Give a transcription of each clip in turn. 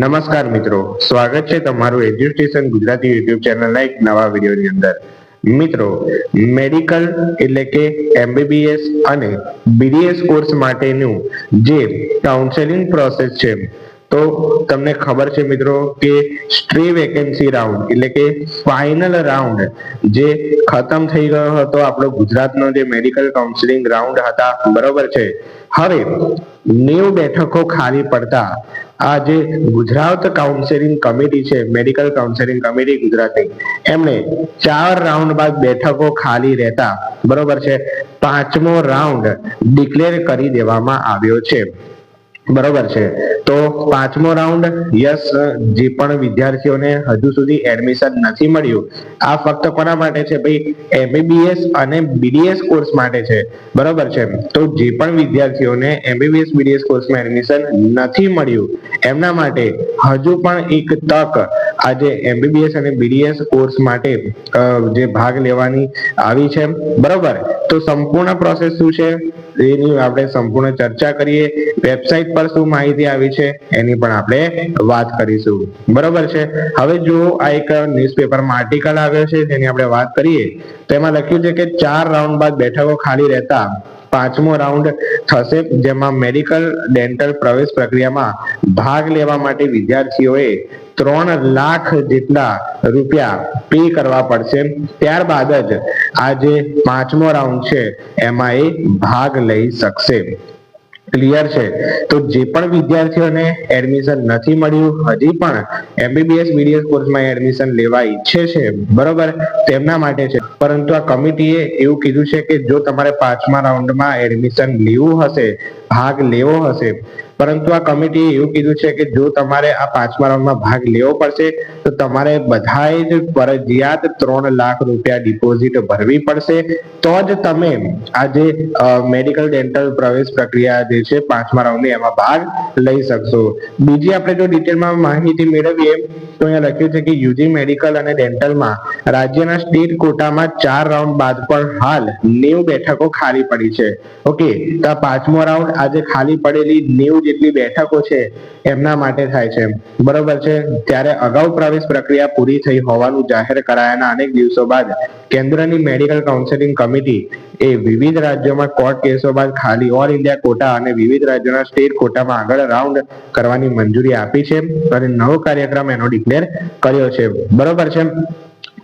નમસ્કાર મિત્રો, સ્વાગત છે તમારું એજ્યુકેશન ગુજરાતી યુટ્યુબ ચેનલના એક નવા વિડીયોની અંદર. મિત્રો, મેડિકલ એટલે કે એમબીબીએસ અને બીડીએસ કોર્સ માટેનું જે કાઉન્સેલિંગ પ્રોસેસ છે, તો તમને ખબર છે મિત્રો કે સ્ટ્રી વેકેન્સી રાઉન્ડ એટલે કે ફાઇનલ રાઉન્ડ જે ખતમ થઈ ગયો હતો આપણો ગુજરાતનો જે મેડિકલ કાઉન્સેલિંગ રાઉન્ડ હતા, બરોબર છે. હવે 90 બેઠકો ખાલી પડતા આ જે ગુજરાત કાઉન્સેલિંગ કમિટી છે, મેડિકલ કાઉન્સેલિંગ કમિટી ગુજરાતની, એમણે 4 રાઉન્ડ બાદ બેઠકો ખાલી રહેતા, બરોબર છે, 5મો રાઉન્ડ ડિક્લેર કરી દેવામાં આવ્યો છે. બરોબર છે. તો 5મો રાઉન્ડ, યસ, જે પણ વિદ્યાર્થીઓને હજુ સુધી એડમિશન નથી મળ્યું, આ ફક્ત કોના માટે છે ભાઈ? એમબીબીએસ અને બીડીએસ કોર્સ માટે છે. બરોબર છે. તો જે પણ વિદ્યાર્થીઓને એમબીબીએસ બીડીએસ કોર્સમાં એડમિશન નથી મળ્યું, એમના માટે હજુ પણ એક તક આજે એમબીબીએસ અને બીડીએસ કોર્સ માટે જે ભાગ લેવાની આવી છે. બરોબર. તો સંપૂર્ણ પ્રોસેસ શું છે એની આપણે સંપૂર્ણ ચર્ચા કરીએ. વેબસાઇટ પર શું માહિતી આવી છે એની પણ આપણે વાત કરીશું. બરોબર છે. હવે જો આ એક ન્યૂઝપેપરમાં આર્ટિકલ આવ્યો છે તેની આપણે વાત કરીએ તો એમાં લખ્યું છે કે 4 રાઉન્ડ બાદ બેઠકો ખાલી રહેતા 5મો રાઉન્ડ થશે, જેમાં મેડિકલ ડેન્ટલ પ્રવેશ પ્રક્રિયામાં ભાગ લેવા માટે વિદ્યાર્થીઓએ 3 લાખ જેટલા રૂપિયા પે કરવા પડશે. ત્યારબાદ જ આ જે 5મો રાઉન્ડ છે એમાં એ ભાગ લઈ શકશે. ક્લિયર છે? તો જે પણ વિદ્યાર્થીઓને એડમિશન નથી મળ્યું, હજી પણ એમબીબીએસ બીડીએસ કોર્સમાં એડમિશન લેવા ઈચ્છે છે, બરોબર, તેમના માટે છે. પરંતુ આ કમિટીએ એવું કીધું છે કે જો તમારે 5મા રાઉન્ડમાં એડમિશન લેવું હશે, ભાગ લેવો હશે, પરંતુ આ કમિટીએ એવું કીધું છે કે જો તમારે આ 5મા રાઉન્ડમાં ભાગ લેવો પડશે તો તમારે બધાએ જ ફરજિયાત 3 લાખ રૂપિયા ડિપોઝિટ ભરવી પડશે. તો જ તમે આ જે મેડિકલ ડેન્ટલ પ્રવેશ પ્રક્રિયા જે છે 5મા રાઉન્ડની, એમાં ભાગ લઈ શકશો. બીજી આપણે જો ડિટેલમાં માહિતી મેળવીએ તો અહીંયા લખ્યું છે કે યુજી મેડિકલ અને ડેન્ટલમાં રાજ્યના સ્ટેટ કોટામાં 4 રાઉન્ડ બાદ પણ હાલ 90 બેઠકો ખાલી પડી છે. ઓકે, તો આ 5મો રાઉન્ડ આજે ખાલી પડેલી 90 જેટલી બેઠકો છે એમના માટે થાય છે. બરોબર છે. ત્યારે અગાઉ પ્રવેશ પ્રક્રિયા પૂરી થઈ હોવાનું જાહેર કરાયાના અનેક દિવસો બાદ કેન્દ્રની મેડિકલ કાઉન્સેલિંગ કમિટી એ વિવિધ રાજ્યોમાં કોર્ટ કેસો બાદ ખાલી ઓલ ઇન્ડિયા કોટા અને વિવિધ રાજ્યોના સ્ટેટ કોટામાં આગળ રાઉન્ડ કરવાની મંજૂરી આપી છે અને નવો કાર્યક્રમ એનો ડિક્લેર કર્યો છે. બરોબર છે.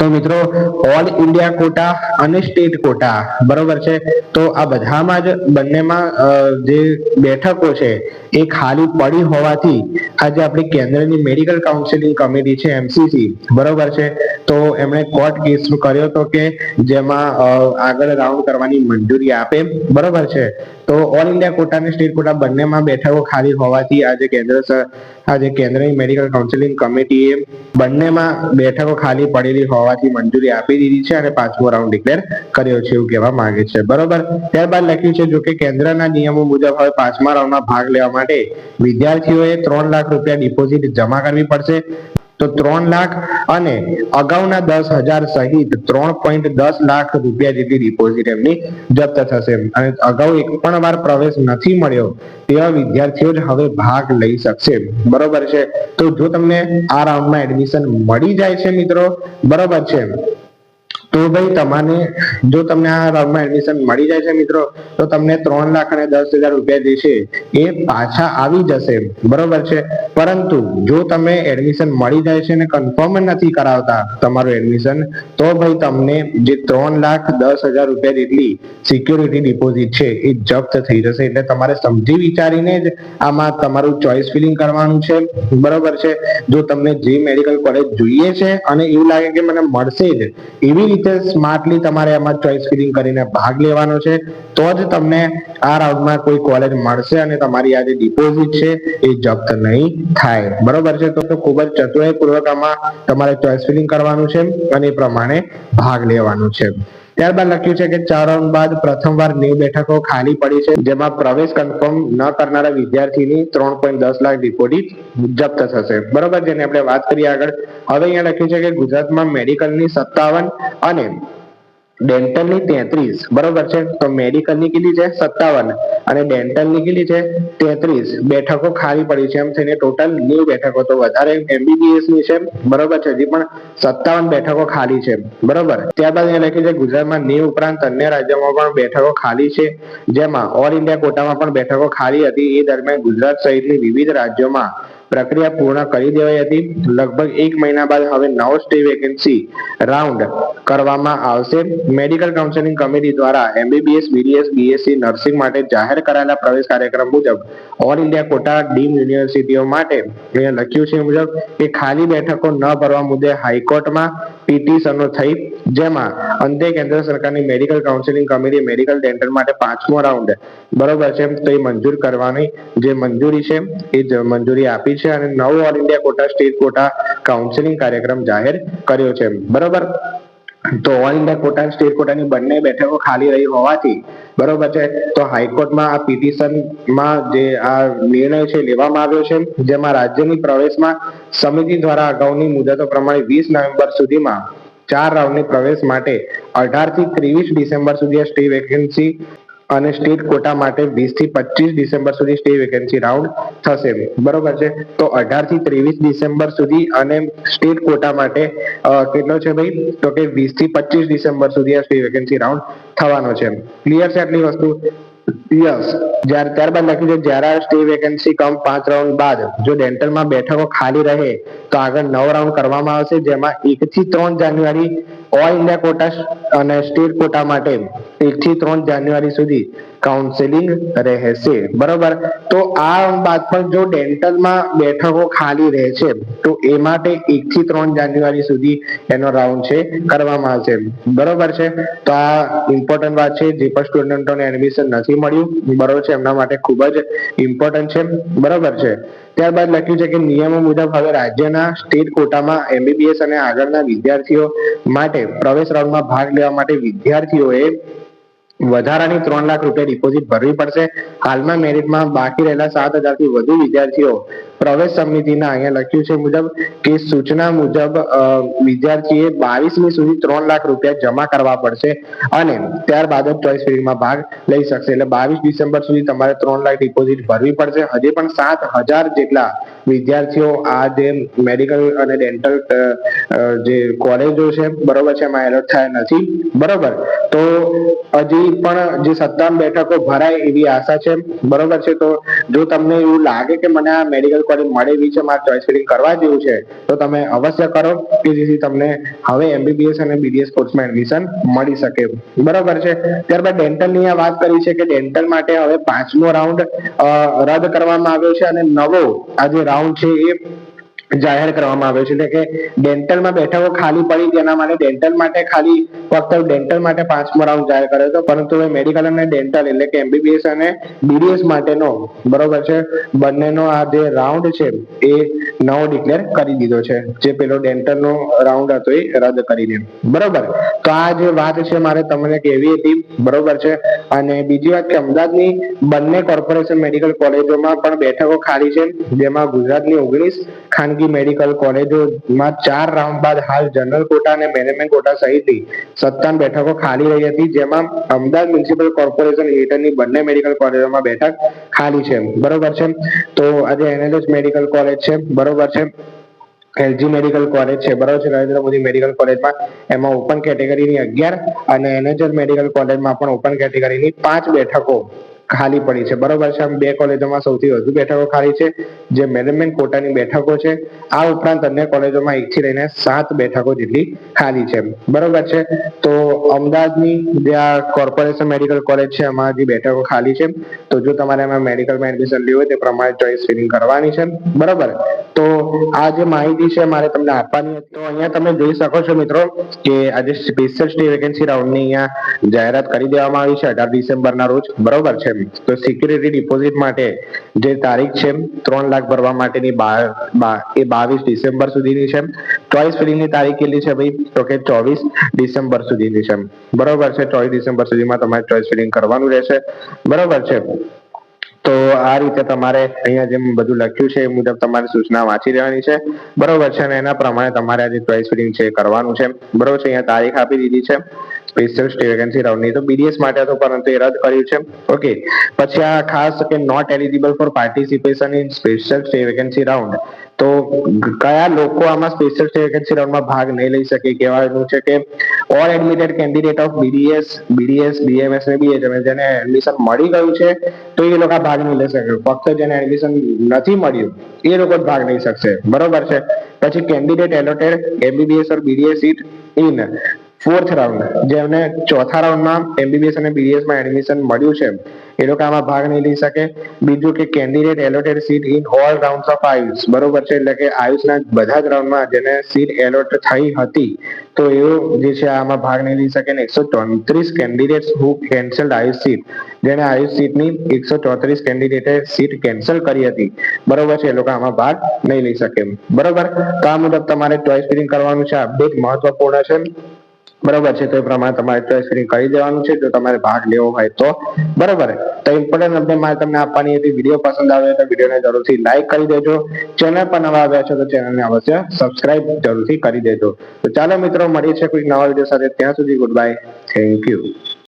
તો મિત્રો, ઓલ ઇન્ડિયા કોટા અને સ્ટેટ કોટા, બરોબર છે, તો આ બધામાં જ બંનેમાં જે બેઠકો છે એ ખાલી પડી હોવાથી આજે આપણી કેન્દ્રની મેડિકલ કાઉન્સેલિંગ કમિટી છે, એમસીસી, બરોબર છે, તો એમણે કોર્ટ કેસ કર્યો હતો કે જેમાં આગળ રાઉન્ડ કરવાની મંજૂરી આપે. બરોબર છે. તો ઓલ ઇન્ડિયા કોટા અને સ્ટેટ કોટા બંનેમાં બેઠકો ખાલી હોવાથી આજે કેન્દ્રની મેડિકલ કાઉન્સેલિંગ કમિટીએ બંનેમાં બેઠકો ખાલી પડેલી હોવાથી મંજૂરી આપી દીધી છે અને 5મો રાઉન્ડ ડિક્લેર કર્યો છે, એવું કહેવા માંગે છે. બરોબર. ત્યારબાદ લખ્યું છે, જો કે કેન્દ્રના નિયમો મુજબ હવે 5મા રાઉન્ડમાં ભાગ લેવા માટે વિદ્યાર્થીઓએ 3 લાખ રૂપિયા ડિપોઝિટ જમા કરવી પડશે. તો 3 લાખ અને અગાઉના 10,000 સહિત 3.10 લાખ રૂપિયા જેટલી ડિપોઝિટ એમની જપ્ત થશે. અને અગાઉ એક પણ વાર પ્રવેશ નથી મળ્યો તેવા વિદ્યાર્થીઓ જ હવે ભાગ લઈ શકશે. બરોબર છે. તો જો તમને આ રાઉન્ડમાં એડમિશન મળી જાય છે મિત્રો, બરોબર છે, તો ભાઈ જો તમને આ રાઉન્ડમાં એડમિશન મળી જાય છે મિત્રો, તો તમને 3 લાખ અને 10,000 રૂપિયા જે છે એ પાછા આવી જશે. બરોબર છે. પરંતુ જો તમે એડમિશન મળી જાય છે અને કન્ફર્મ નથી કરાવતા તમારું એડમિશન, તો ભાઈ તમને જે 3,10,000 રૂપિયા જેટલી સિક્યોરિટી ડિપોઝિટ છે એ જપ્ત થઈ જશે. એટલે તમારે સમજી વિચારીને જ આમાં તમારું ચોઇસ ફિલિંગ કરવાનું છે. બરોબર છે. જો તમને જે મેડિકલ કોલેજ જોઈએ છે અને એવું લાગે કે મને મળશે જ, એવી રીતે સ્માર્ટલી તમારે એમાં ચોઇસ ફિલિંગ કરીને ભાગ લેવાનો છે, તો જ તમને આ રાઉન્ડમાં કોઈ કોલેજ મળશે અને તમારી આ જે ડિપોઝિટ છે એ જપ્ત નહીં થાય. બરોબર છે. તો ખૂબ જ ચતુરાઈપૂર્વક આમાં તમારે ચોઇસ ફિલિંગ કરવાનું છે અને એ પ્રમાણે ભાગ લેવાનું છે. ત્યારબાદ લખ્યું છે કે 4 રાઉન્ડ બાદ પ્રથમવાર 90 બેઠકો ખાલી પડી છે, જેમાં પ્રવેશ કન્ફર્મ ન કરનારા વિદ્યાર્થીની 3.10 લાખ ડિપોઝિટ જપ્ત થશે. બરોબર, જેને આપણે વાત કરીએ આગળ. હવે અહીંયા લખ્યું છે કે ગુજરાતમાં મેડિકલની 57 અને ડેન્ટલ ની 33, બરોબર છે. તો મેડિકલ ની કેટલી છે? 57 અને ડેન્ટલ ની કેટલી છે? 33 બેઠકો ખાલી પડી છે. એમ થઈને ટોટલ 90 બેઠકો. તો વધારે એમબીબીએસ ની છે, બરોબર છે. હજી પણ 57 બેઠકો ખાલી છે, બરોબર. ત્યારબાદ અહીંયા લખ્યું છે ગુજરાતમાં 90 ઉપરાંત અન્ય રાજ્યોમાં પણ બેઠકો ખાલી છે, જેમાં ઓલ ઇન્ડિયા કોટામાં પણ બેઠકો ખાલી હતી. એ દરમિયાન ગુજરાત સહિતની વિવિધ રાજ્યોમાં પ્રક્રિયા પૂર્ણ કરી દેવાઈ હતી. લગભગ 1 મહિના બાદ હવે નવો સ્ટે વેકેન્સી રાઉન્ડ કરવામાં આવશે. મેડિકલ કાઉન્સેલિંગ કમિટી દ્વારા એમબીબીએસ, બીડીએસ, બીએસસી નર્સિંગ માટે જાહેર કરાયેલા પ્રવેશ કાર્યક્રમ મુજબ ઓલ ઇન્ડિયા કોટા ડીમ યુનિવર્સિટીઓ માટે અહીંયા લખ્યું છે મુજબ કે ખાલી બેઠકો ન ભરવા મુદ્દે હાઈકોર્ટમાં પિટિશનો થઈ, જેમાં અંતે કેન્દ્ર સરકારની medical counselling committee medical dental માટે 5મો રાઉન્ડ, બરોબર છે, તો એ મંજૂર કરવાની જે મંજૂરી છે એ મંજૂરી આપી છે અને નવો all India quota state quota counselling કાર્યક્રમ જાહેર કર્યો છે, બરોબર. તો ઓલ ઇન્ડિયા કોટા સ્ટેટ કોટાની બંને બેઠકો ખાલી રહી હોવાથી, બરોબર છે, તો હાઈકોર્ટમાં આ પિટિશનમાં જે આ નિર્ણય છે લેવામાં આવ્યો છે, જેમાં રાજ્યની પ્રવેશમાં સમિતિ દ્વારા અગાઉની મુદતો પ્રમાણે 20 નવેમ્બર સુધીમાં 4 રાઉન્ડની પ્રવેશ માટે 18 થી 23 ડિસેમ્બર સુધી સ્ટે વેકેન્સી અને સ્ટેટ કોટા માટે 20 થી 25 ડિસેમ્બર સુધી સ્ટે વેકેન્સી રાઉન્ડ થશે, બરોબર છે. તો 18 થી 23 ડિસેમ્બર સુધી અને સ્ટેટ કોટા માટે કેટલો છે ભાઈ? તો કે 20 થી 25 ડિસેમ્બર સુધી આ સ્ટે વેકેન્સી રાઉન્ડ થવાનો છે. ક્લિયર છે આટલી વસ્તુ? યસ. ત્યારબાદ લખ્યું છે જ્યારે સ્ટે વેકેન્સી કમ 5 રાઉન્ડ બાદ જો ડેન્ટલમાં બેઠકો ખાલી રહે તો આગળ 9 રાઉન્ડ કરવામાં આવશે, જેમાં 1 થી 3 જાન્યુઆરી ઓલ ઇન્ડિયા કોટા અને સ્ટેટ કોટા માટે 1 થી 3 જાન્યુઆરી સુધી કાઉન્સેલિંગ રહેશે, બરોબર. તો આ બાદ પણ જો ડેન્ટલમાં બેઠકો ખાલી રહે છે તો એ માટે 1 થી 3 જાન્યુઆરી સુધી એનો રાઉન્ડ છે કરવામાં આવશે, બરોબર છે. તો આ ઇમ્પોર્ટન્ટ વાત છે. જે પણ સ્ટુડન્ટોને એડમિશન નથી મળ્યું, બરોબર છે, એમના માટે ખૂબ જ ઇમ્પોર્ટન્ટ છે, બરોબર છે. ત્યારબાદ લખ્યું છે કે નિયમો મુજબ હવે રાજ્યના સ્ટેટ કોટામાં એમબીબીએસ અને આગળના વિદ્યાર્થીઓ માટે પ્રવેશ રાઉન્ડમાં ભાગ લેવા માટે વિદ્યાર્થીઓએ વધારાની 3 લાખ રૂપિયા ડિપોઝિટ ભરવી પડશે. હાલમાં મેરિટમાં બાકી રહેલા 7,000 થી વધુ વિદ્યાર્થીઓ પ્રવેશ સમિતિના અહીંયા લખ્યું છે મુજબ કે સૂચના મુજબ વિદ્યાર્થીએ 22મી સુધી 3 લાખ રૂપિયા જમા કરવા પડશે અને ત્યારબાદ જ ચોઇસ ફિલિંગમાં ભાગ લઈ શકશે. એટલે 22 ડિસેમ્બર સુધી તમારે 3 લાખ ડિપોઝિટ ભરવી પડશે. હજી પણ 7,000 જેટલા વિદ્યાર્થીઓ આ જે મેડિકલ અને ડેન્ટલ જે કોલેજો છે, બરોબર છે, એમાં એલોટ થયા નથી, બરોબર. તો હજી પણ જે 57 બેઠકો ભરાય એવી આશા છે, બરોબર છે. તો જો તમને એવું લાગે કે મને આ મેડિકલ કોલેજ મળે એવી છે, મારે ચોઇસ ફિલિંગ કરવા જેવું છે, તો તમે અવશ્ય કરો કે જેથી તમને હવે એમબીબીએસ અને બીડીએસ કોર્સમાં એડમિશન મળી શકે, બરોબર છે. ત્યારબાદ ડેન્ટલની આ વાત કરી છે કે ડેન્ટલ માટે હવે 5મો રાઉન્ડ રદ કરવામાં આવ્યો છે અને નવો આ જે રાઉન્ડ છે એ જાહેર કરવામાં આવ્યો છે. એટલે કે ડેન્ટલમાં બેઠકો ખાલી પડી તેના માટે ડેન્ટલ માટે ખાલી ફક્ત ડેન્ટલ માટે 5મો રાઉન્ડ જાહેર કર્યો હતો, પરંતુ હવે મેડિકલ અને ડેન્ટલ એટલે કે એમબીબીએસ અને બીડીએસ માટેનો, બરોબર છે, બંનેનો આ જે રાઉન્ડ છે એ નવો ડિક્લેર કરી દીધો છે. જે પેલો ડેન્ટલનો રાઉન્ડ હતો એ રદ કરીને, બરોબર. તો આ જે વાત છે મારે તમને કહેવી હતી, બરોબર છે. અને બીજી વાત કે અમદાવાદની બંને કોર્પોરેશન મેડિકલ કોલેજોમાં પણ બેઠકો ખાલી છે, જેમાં ગુજરાતની 19 ખાનગી મેડિકલ કોલેજોમાં 4 રાઉન્ડ બાદ હાલ જનરલ કોટા અને મેનેજમેન્ટ કોટા સહિતની 57 બેઠકો ખાલી રહી હતી, જેમાં અમદાવાદ મ્યુનિસિપલ કોર્પોરેશન હેઠળની બંને મેડિકલ કોલેજોમાં બેઠક ખાલી છે, બરોબર છે. તો આજે એનએલએસ મેડિકલ કોલેજ છે, બરોબર છે, એલજી મેડિકલ કોલેજ છે, બરોબર છે, નરેન્દ્ર મોદી મેડિકલ કોલેજમાં એમાં ઓપન કેટેગરીની 11 અને એનએચએલ મેડિકલ કોલેજમાં પણ ઓપન કેટેગરીની 5 બેઠકો ખાલી પડી છે, બરોબર છે. આમ 2 કોલેજોમાં સૌથી વધુ બેઠકો ખાલી છે, જે મેનેજમેન્ટ કોટાની બેઠકો છે. આ ઉપરાંત અન્ય કોલેજોમાં 1 થી લઈને 7 બેઠકો જેટલી ખાલી છે, બરોબર છે. તો અમદાવાદની જે આ કોર્પોરેશન મેડિકલ કોલેજ છે એમાં જે બેઠકો ખાલી છે, તો જો તમારે એમાં મેડિકલમાં એડમિશન લેવું હોય તે પ્રમાણે ચોઇસ ફિલિંગ કરવાની છે, બરોબર. તો આ જે માહિતી છે મારે તમને આપવાની હતી. તો અહીંયા તમે જોઈ શકો છો મિત્રો કે આજે સ્પેશિયલ સ્ટે વેકેન્સી રાઉન્ડની અહીંયા જાહેરાત કરી દેવામાં આવી છે 18 ડિસેમ્બરના રોજ, બરોબર છે. તો સિક્યુરિટી ડિપોઝિટ માટે જે તારીખ છે 3 લાખ ભરવા માટેની એ 22 ડિસેમ્બર સુધીની છે. ચોઇસ ફિલિંગની તારીખ કેટલી છે ભાઈ? તો કે 24 ડિસેમ્બર સુધીની છે, બરોબર છે. 24 ડિસેમ્બર સુધીમાં તમારે ચોઇસ ફિલિંગ કરવાનું રહેશે, બરોબર છે. તો આ રીતે તમારે અહીંયા જેમ બધું લખ્યું છે એ મુજબ તમારે સૂચના વાંચી લેવાની છે, બરોબર છે, અને એના પ્રમાણે તમારે આજે ચોઇસ ફિલિંગ છે કરવાનું છે, બરોબર છે. અહીંયા તારીખ આપી દીધી છે સ્પેશિયલ સ્ટે વેકેન્સી રાઉન્ડની તો બીડીએસ માટે હતો પરંતુ એ રદ કર્યું છે. ઓકે, પછી આ ખાસ કે not eligible for participation in special stay vacancy round. તો કયા લોકો આમાં સ્પેશિયલ સ્ટે વેકેન્સી રાઉન્ડમાં ભાગ નહીં લઈ શકે? કહેવાનું છે કે all admitted candidate of BDS, BMS અને બીએચએમએસ જેને એડમિશન મળી ગયું છે તો એ લોકો ભાગ નહીં લઈ શકે. ફક્ત જેને એડમિશન નથી મળ્યું એ લોકો જ ભાગ લઈ શકશે. બરોબર છે. પછી candidate allotted MBBS or BDS sit in fourth round, જેમને ચોથા રાઉન્ડમાં એમબીબીએસ અને બીડીએસ માં એડમિશન મળ્યું છે એ લોકો આમાં ભાગ નહીં લઈ શકે. બીજું કે candidate allotted sit in all rounds of Ayush. બરોબર છે, એટલે કે આયુષના બધા જ રાઉન્ડમાં જેને સીટ એલોટ થઈ હતી તો એવું જે છે આમાં ભાગ નહીં લઈ શકે. 134 કેન્ડિડેટ્સ હુ કેન્સલ્ડ આયુષ સીટ, જેને આયુષ સીટની 134 કેન્ડિડેટે સીટ કેન્સલ કરી હતી. બરોબર છે, એ લોકો આમાં ભાગ નહીં લઈ શકે. બરોબર, તો આ મુજબ તમારે ચોઇસ ફિલિંગ કરવાનું છે. અપડેટ મહત્વપૂર્ણ છે. બરોબર છે, તો એ પ્રમાણે તમારે ચોઇસ ફિલિંગ કરી દેવાનું છે જો તમારે ભાગ લેવો હોય તો. બરોબર, તો ઇમ્પોર્ટન્ટ અપડેટ મારે તમને આપવાની હતી. વિડીયો પસંદ આવ્યો તો વિડીયોને જરૂરથી લાઈક કરી દેજો. ચેનલ પર નવા આવ્યા છો તો ચેનલને અવશ્ય સબસ્ક્રાઇબ જરૂરથી કરી દેજો. તો ચાલો મિત્રો, મળીએ છીએ કોઈક નવા વિડીયો સાથે. ત્યાં સુધી ગુડ બાય, થેન્ક યુ.